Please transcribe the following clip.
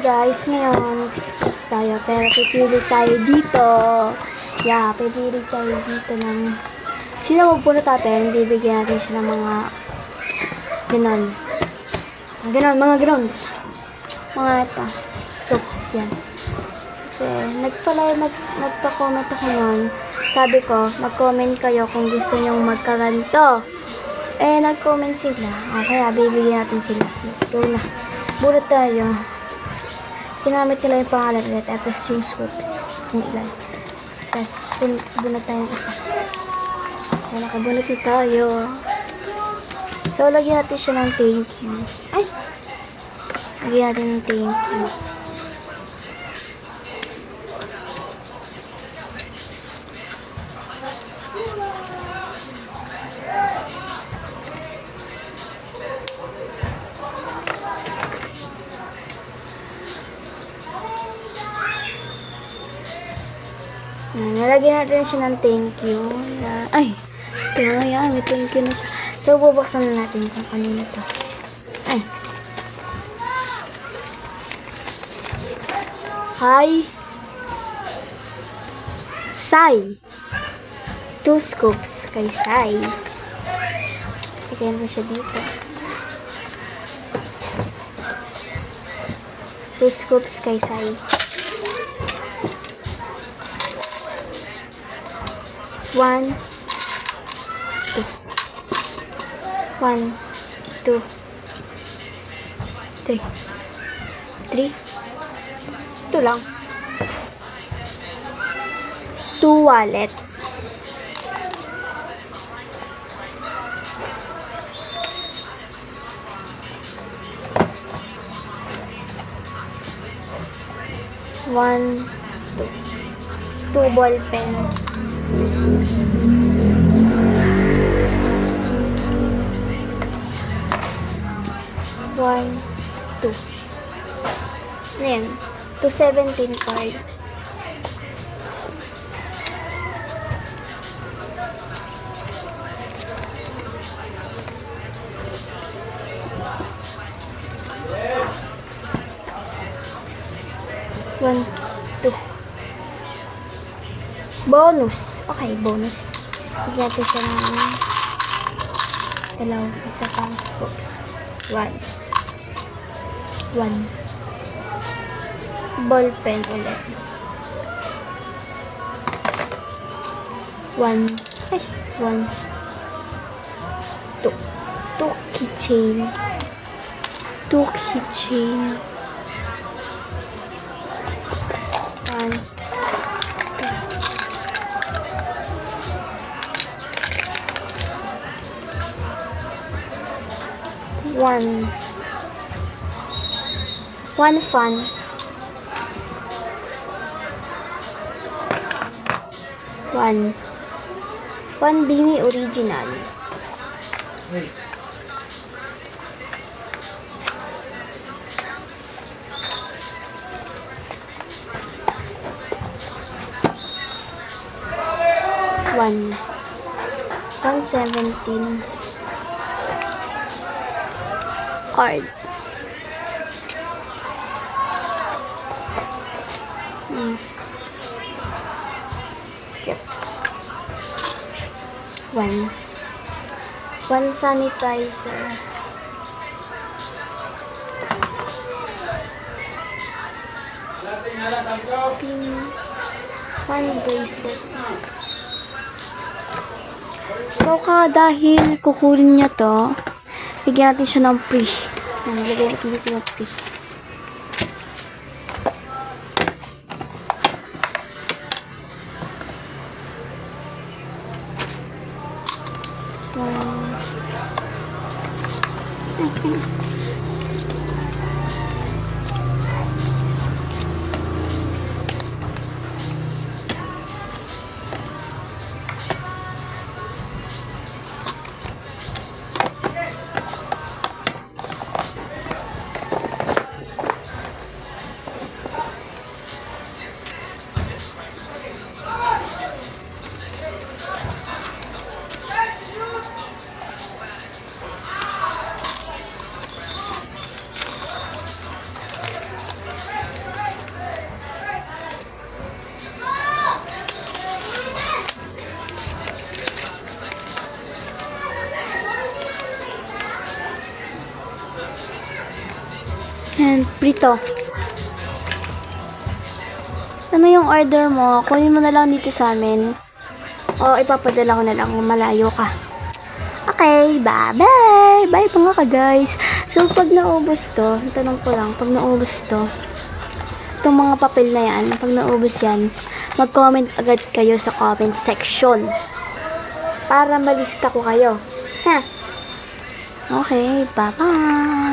guys, ngayon scoops tayo pero pipili tayo dito. Yeah, pipili tayo dito ng sino magpunot natin, bibigyan natin siya ng mga ganon. Mga ganon. Mga ito, scoops yan. Kasi nagpa-comment ako noon. Sabi ko, mag-comment kayo kung gusto nyong magkaganto. Eh, nag-comment sila. O, kaya bibigyan natin sila. Let's go na. Bunot tayo. Ginamit nila yung pangalan ulit. Tapos yung scoops. Yung ilan. Tapos, bunot tayo ng isa. Kaya nakabunot na tayo. So, lagyan natin siya ng thank you. Ay! Lagyan natin ng thank you. Nalagyan natin siya ng thank you. Ay! Kaya nga yan, may thank you na siya. So, bubuksan na natin kung kanina to. Ay! Hi! Sai! 2 scoops kay Sai. Lagyan ko siya dito. 2 scoops kay Sai. 1, 2. 1, 2, 3. 3. Ito lang. 2 wallet. One, 2 ball pen. One, 2. Ayan. 217 card. One, 2. Bonus. Okay, bonus. Bigyan natin siya ng dalaw. Isa pang scoops. 1. Ball pen ulit. 1. Ay, 1. 2. 2 keychain. 2 keychain. 1. 1 fun. 1 Bini original. One 117 card. Yep. 1 sanitizer. 1 bracelet. So, dahil kukunin niya to, bigyan natin siya ng free. Lagyan natin dito ng free. Brito. Ano yung order mo? Kunin mo na lang dito sa amin. O ipapadala ko na lang kung malayo ka. Okay, bye-bye! Bye pa nga ka, guys. So, pag naubos to, tanong ko lang, pag naubos to, itong mga papel na yan, pag naubos yan, mag-comment agad kayo sa comment section. Para malista ko kayo. Ha? Okay, bye-bye!